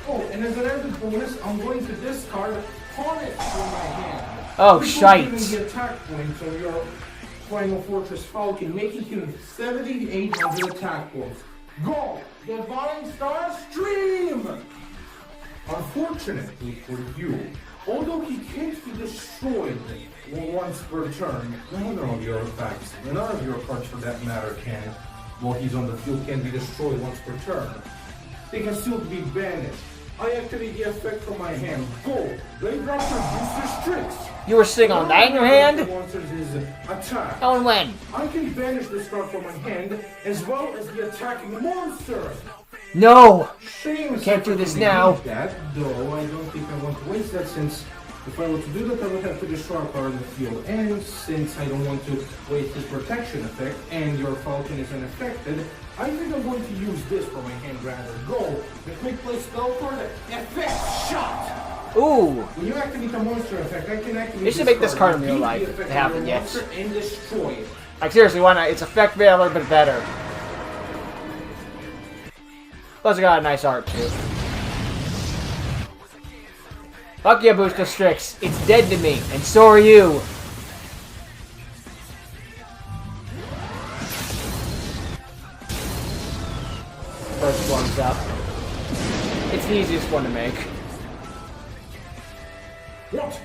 Oh, and as an added bonus, I'm going to discard Hornet from my hand. Oh, This will shite. give me the attack points of your Final Fortress Falcon, making him 7,800 attack points. Go! Divine Star Stream! Unfortunately for you, although he can't be destroyed once per turn, none of your effects, none of your cards for that matter can, while he's on the field, can be destroyed once per turn. They can still be banished. I activate the effect from my hand. Go! Blade Raptor uses tricks! You were sitting on that in your hand? Monsters is attack. How and when? I can banish this card from my hand, as well as the attacking monster! No! Shame Can't do if I this could now. delete That, though, I don't think I want to waste that since if I were to do that, I would have to destroy a card in the field. And since I don't want to waste his protection effect, and your Falcon is unaffected, I think I'm going to use this for my hand rather. Go! The quick play spell card, effect shot! Ooh! When you activate the monster effect, I can activate They should make this card in real repeat life. the effect They of haven't your yet. monster and destroy it. Like seriously, why not? It's effect a little bit better. Plus it got a nice art too. Fuck yeah, Booster Strix. It's dead to me, and so are you. First one's up. It's the easiest one to make. What?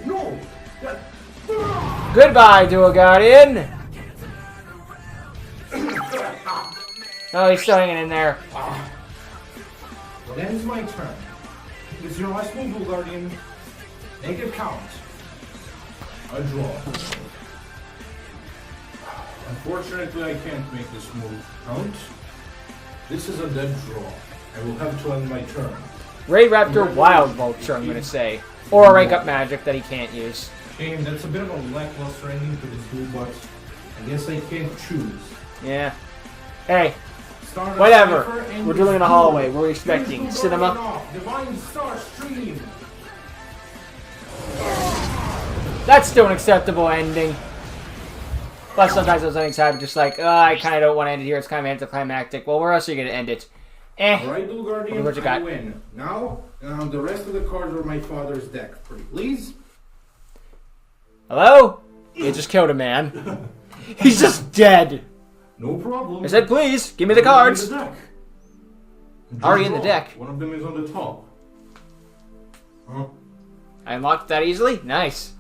No! That... Goodbye, Dual Guardian! Oh, he's still hanging in there. Well, that is my turn. It's your last move, Dual Guardian. Make it count. A draw. Unfortunately, I can't make this move count. This is a dead draw. I will have to end my turn. Ray Raptor Wild Vulture, I'm gonna say. Or a rank up magic that he can't use. Shame, that's a bit of a lackluster ending to this duel, but I guess I can't choose. Yeah. Hey, Start a whatever. cipher and We're doing in a duel. hallway. What are we expecting? Here's Dual Cinema? Guardian off. Divine Star Stream. That's still an acceptable ending. But sometimes those endings happen just like, I kind of don't want to end it here. It's kind of anticlimactic. Well, where else are you going to end it? Alright, Dual Guardian, What you I got? win. Now, the rest of the cards are my father's deck. Pretty please. Hello? You just killed a man. He's just dead. No problem. I said, please, give me the cards. deck. Already in the Draw. deck. One of them is on the top. Huh? I unlocked that easily? Nice.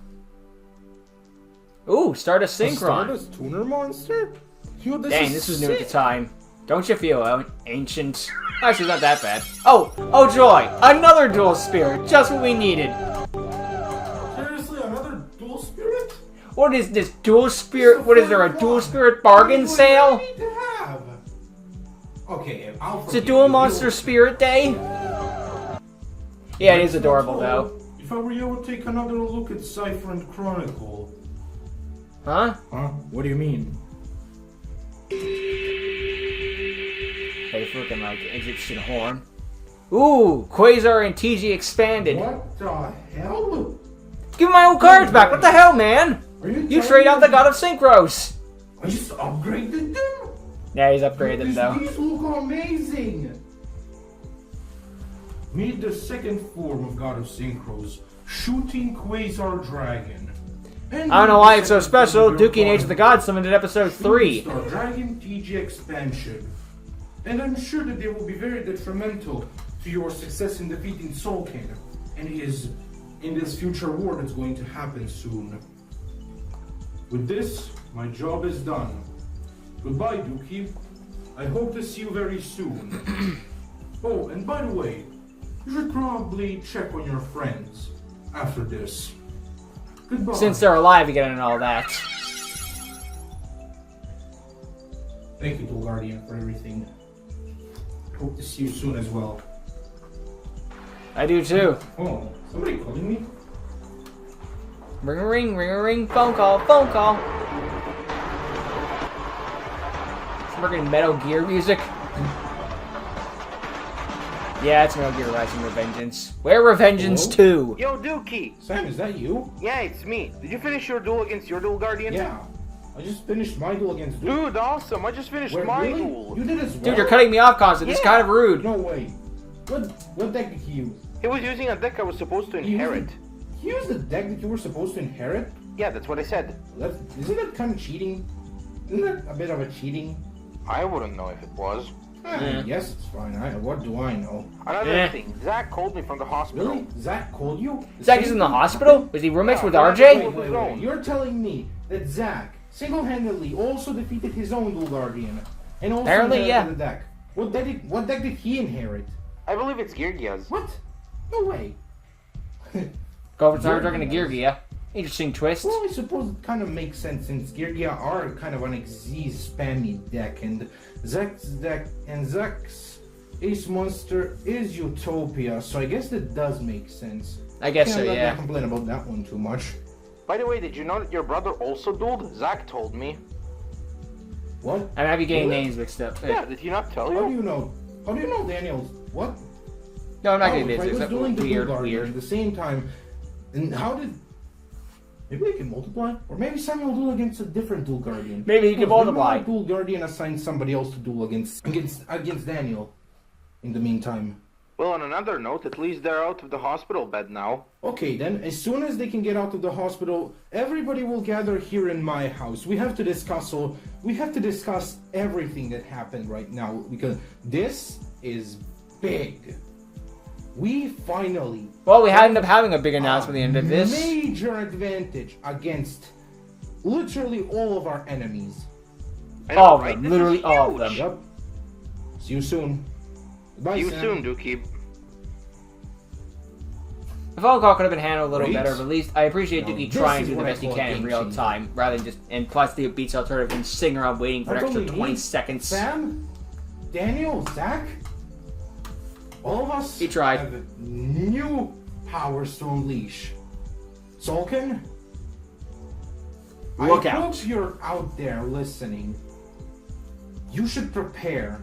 Ooh, start a Synchron. Stardust Tuner Monster? Yo, Dang, this was new at the time. Don't you feel ancient? Actually, not that bad. Oh joy! Another dual spirit, just what we needed. Seriously, another dual spirit? What is this, dual spirit? What is there, a dual spirit bargain sale? Okay, I'll It's a dual monster spirit day? Yeah, it is adorable though. If I were you, I would take another look at Cypher and Chronicle. Huh? Huh? What do you mean? Hey, freaking like Egyptian horn. Ooh, Quasar and TG expanded. What the hell? Give me my old cards back. What the hell, man? Are You trade out the god of Synchros. I just upgraded them? Yeah, he's upgraded them though. These look amazing! Meet the second form of God of Synchros, Shooting Quasar Dragon. And I don't know why it's so special. Dookie and Age of the Gods summoned in episode 3. Star Dragon TG expansion. And I'm sure that they will be very detrimental to your success in defeating Soul King and in this future war that's going to happen soon. With this, my job is done. Goodbye, Dookie. I hope to see you very soon. Oh, and by the way, you should probably check on your friends after this. Goodbye. Since they're alive again and all that. Thank you, Dual Guardian, for everything. Hope to see you soon as well. I do too. Oh, somebody calling me? Ring a ring, ring a ring, phone call, phone call. Freaking Metal Gear music. Yeah, it's Metal Gear Rising Revengeance. Where Revengeance 2? Yo, Dookie! Sam, is that you? Yeah, it's me. Did you finish your duel against your dual guardian? Yeah. I just finished my duel against Duke. Dude, awesome! I just finished Wait, my really? duel. You did as well? Dude, you're cutting me off constantly. It's kind of rude. No way. What deck did he use? He was using a deck I was supposed to inherit. He used the deck that you were supposed to inherit? Yeah, that's what I said. Isn't that kind of cheating? Isn't that a bit of a cheating? I wouldn't know if it was. Yes, it's fine. What do I know? Another thing, Zach called me from the hospital. Really? Zach called you? Zach is in the hospital? Was he roommates with Yeah, RJ? Wait. You're telling me that Zach single-handedly also defeated his own Dual Guardian and also Apparently, inherited yeah. the deck. What deck did he inherit? I believe it's Girgia's. What? No way. Go for Star Dragon to Girgia. Interesting twist. Well, I suppose it kind of makes sense since Girgia are kind of an XZ spammy deck, and Zach's deck and Zach's Ace Monster is Utopia, so I guess that does make sense. I guess so, I'm not yeah. gonna complain about that one too much. By the way, did you know that your brother also dueled? Zach told me. What? I might be getting Really? names mixed up. Yeah, did he not tell How do you? you know? How do you know Daniel's? What? No, I'm not Oh, getting if names I mixed was up. doing the Dual Weird, Guardian weird. at the same time, and how did? Maybe they can multiply, or maybe Samuel will duel against a different Dual Guardian. Maybe he can Maybe multiply. the Dual Guardian assigns somebody else to duel against Daniel. In the meantime. Well, on another note, at least they're out of the hospital bed now. Okay, then, as soon as they can get out of the hospital, everybody will gather here in my house. We have to discuss everything that happened right now, because this is big. We finally Well, we ended up having a big announcement at the end of this. major advantage against literally all of our enemies. I know, All of right? them. This Literally is all of huge. them. Yep. See you soon. Goodbye, See you Sam. soon, Dookie. The phone call could have been handled a little Great. better, but at least I appreciate Now, Dookie this trying is to do the what I best he call can in game real changer. time, rather than just, and plus the beats alternative and sitting around waiting for an Not extra only 20 me, seconds. Sam, Daniel, Zach, all of us He tried. have new powers to unleash. Sulkin, Look I out. hope you're out there listening. You should prepare.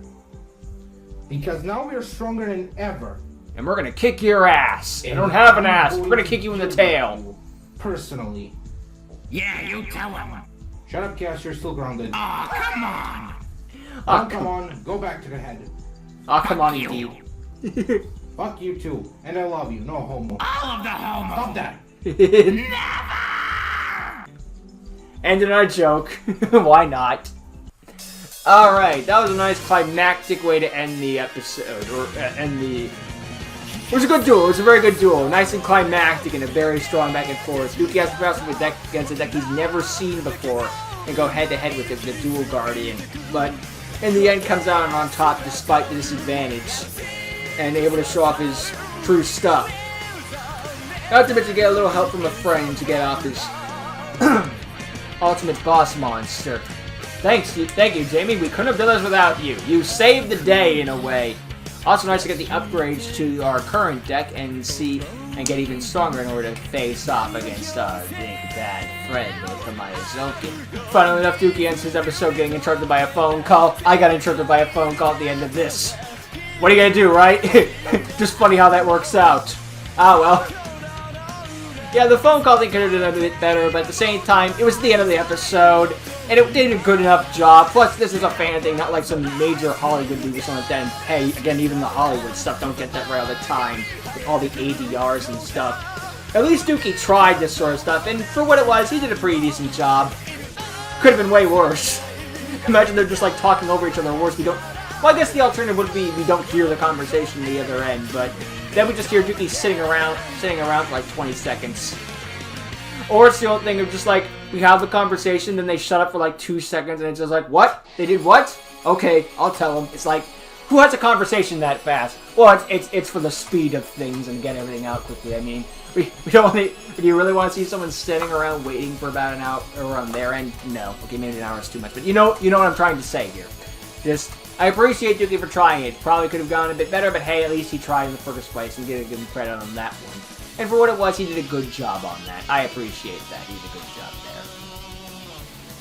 Because now we are stronger than ever. And we're gonna kick your ass. I don't have an ass. We're gonna kick you in the tail. Personally. Yeah, you tell him. Shut up, Cass, you're still grounded. Aw, come on. Oh, Come on, go back to the head. Oh, come on, Fuck you. you. Fuck you too. And I love you, no homo. All of the homo. Stop that. Ended our joke. Why not? Alright, that was a nice climactic way to end the episode. Or end the... It was a good duel. It was a very good duel. Nice and climactic and a very strong back and forth. Dookie has to pass with a deck against a deck he's never seen before and go head to head with it, the Dual Guardian. But in the end comes out on top despite the disadvantage and able to show off his true stuff. Not to mention get a little help from a friend to get off his ultimate boss monster. Thank you, Jamie. We couldn't have done this without you. You saved the day in a way. Also nice to get the upgrades to our current deck and get even stronger in order to face off against our big bad friend, Kamaya Zokin. Funnily enough, Dookie ends his episode getting interrupted by a phone call. I got interrupted by a phone call at the end of this. What are you gonna do, right? Just funny how that works out. Ah, well. Yeah, the phone call thing could have done a bit better, but at the same time, it was the end of the episode, and it did a good enough job. Plus, this is a fan thing, not like some major Hollywood movie or something like that. And hey, again, even the Hollywood stuff don't get that right all the time, with all the ADRs and stuff. At least Dookie tried this sort of stuff, and for what it was, he did a pretty decent job. Could have been way worse. Imagine they're just like talking over each other worse. Well, I guess the alternative would be we don't hear the conversation at the other end, but then we just hear Dookie sitting around for like 20 seconds. Or it's the old thing of just like, we have the conversation, then they shut up for like 2 seconds, and it's just like, what? They did what? Okay, I'll tell them. It's like, who has a conversation that fast? Well, it's for the speed of things and get everything out quickly. I mean, we don't want to, do you really want to see someone sitting around waiting for about an hour or on their end? No. Okay, maybe an hour is too much, but you know what I'm trying to say here. I appreciate Dookie for trying it. Probably could have gone a bit better, but hey, at least he tried in the first place and give him credit on that one. And for what it was, he did a good job on that. I appreciate that. He did a good job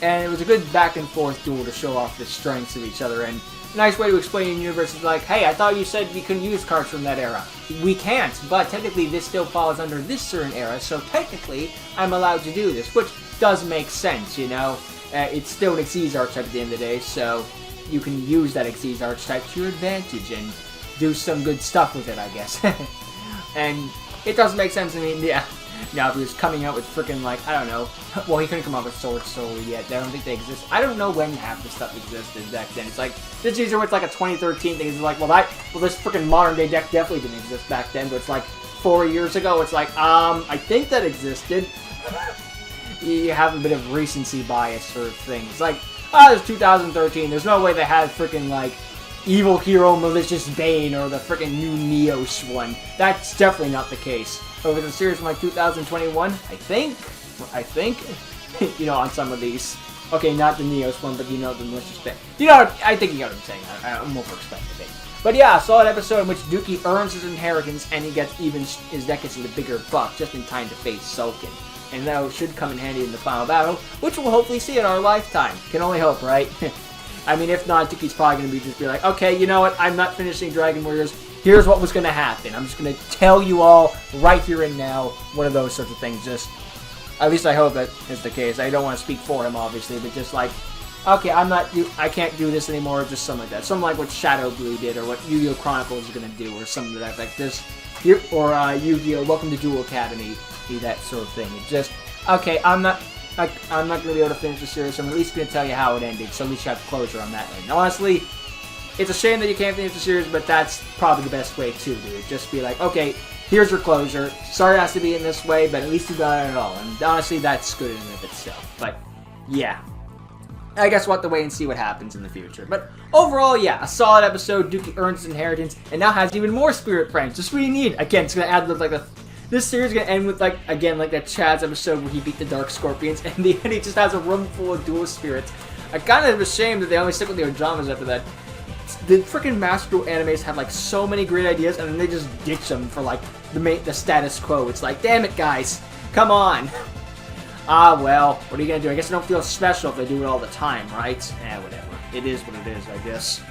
there. And it was a good back and forth duel to show off the strengths of each other. And a nice way to explain in the universe is like, hey, I thought you said we couldn't use cards from that era. We can't, but technically this still falls under this certain era, so technically I'm allowed to do this, which does make sense, you know? It's still an Xyz archetype at the end of the day, so you can use that Xyz archetype to your advantage and do some good stuff with it, I guess. And it does make sense. I mean, yeah. Now, if he was coming out with freaking, like, I don't know. Well, he couldn't come up with Sword Soul yet. I don't think they exist. I don't know when half the stuff existed back then. It's like, this user was like a 2013 thing. It's like, well, this freaking modern day deck definitely didn't exist back then. But it's like 4 years ago. It's like, I think that existed. You have a bit of recency bias sort of thing. It's like, it's 2013. There's no way they had freaking, like, Evil Hero Malicious Bane or the freaking new Neos one. That's definitely not the case. Over the series from like 2021, I think, you know, on some of these. Okay, not the Neos one, but you know the Malicious Bane. You know, I think you know what I'm saying. I'm over-expecting it. But yeah, a solid episode in which Dookie earns his inheritance and his deck gets a bigger buff just in time to face Sulkin. And that should come in handy in the final battle, which we'll hopefully see in our lifetime. Can only hope, right? I mean, if not, Dookie's probably going to just be like, okay, you know what, I'm not finishing Dragon Warriors. Here's what was going to happen. I'm just going to tell you all right here and now. One of those sorts of things. Just, at least I hope that is the case. I don't want to speak for him, obviously, but just like, okay, I can't do this anymore, just something like that. Something like what Shadow Blue did, or what Yu-Gi-Oh! Chronicles is going to do, or something like that. This, or Yu-Gi-Oh! Welcome to Duel Academy, that sort of thing. It's just, okay, I'm not going to be able to finish the series, so I'm at least going to tell you how it ended, so at least you have closure on that end. Honestly, it's a shame that you can't finish the series, but that's probably the best way to do it. Just be like, okay, here's your closure. Sorry it has to be in this way, but at least you got it all. And honestly, that's good in and of itself. But, yeah. I guess we'll have to wait and see what happens in the future. But overall, yeah, a solid episode. Dookie earns his inheritance, and now has even more Spirit Friends. Just really neat. Again, it's going to add like this series is going to end with, like, again, like that Chad's episode where he beat the Dark Scorpions, and the end he just has a room full of dual spirits. I kind of ashamed that they only stick with the Ojamas after that. The freaking Master Duel animes have, like, so many great ideas, and then they just ditch them for, like, the status quo. It's like, damn it, guys. Come on. Ah, well, what are you going to do? I guess I don't feel special if they do it all the time, right? Whatever. It is what it is, I guess.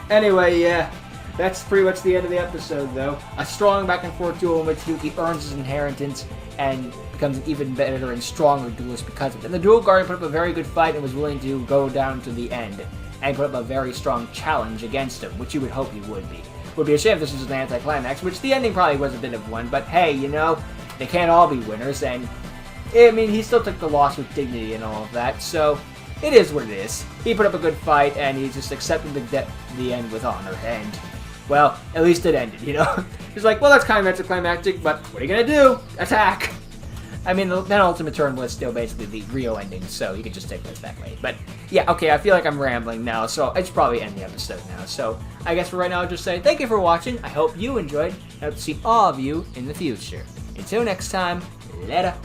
Anyway, yeah. That's pretty much the end of the episode, though. A strong back-and-forth duel in which Dookie earns his inheritance and becomes an even better and stronger duelist because of it. And the Duel Guardian put up a very good fight and was willing to go down to the end and put up a very strong challenge against him, which you would hope he would be. It would be a shame if this was an anticlimax, which the ending probably was a bit of one, but hey, you know, they can't all be winners, and I mean, he still took the loss with dignity and all of that, so it is what it is. He put up a good fight, and he just accepted the end with honor, and, well, at least it ended, you know? He's like, well, that's kind of anticlimactic, but what are you gonna do? Attack! I mean, the ultimate turn was still basically the Rio ending, so you could just take it that way. But, yeah, okay, I feel like I'm rambling now, so I should probably end the episode now. So, I guess for right now, I'll just say thank you for watching. I hope you enjoyed, and I hope to see all of you in the future. Until next time, later.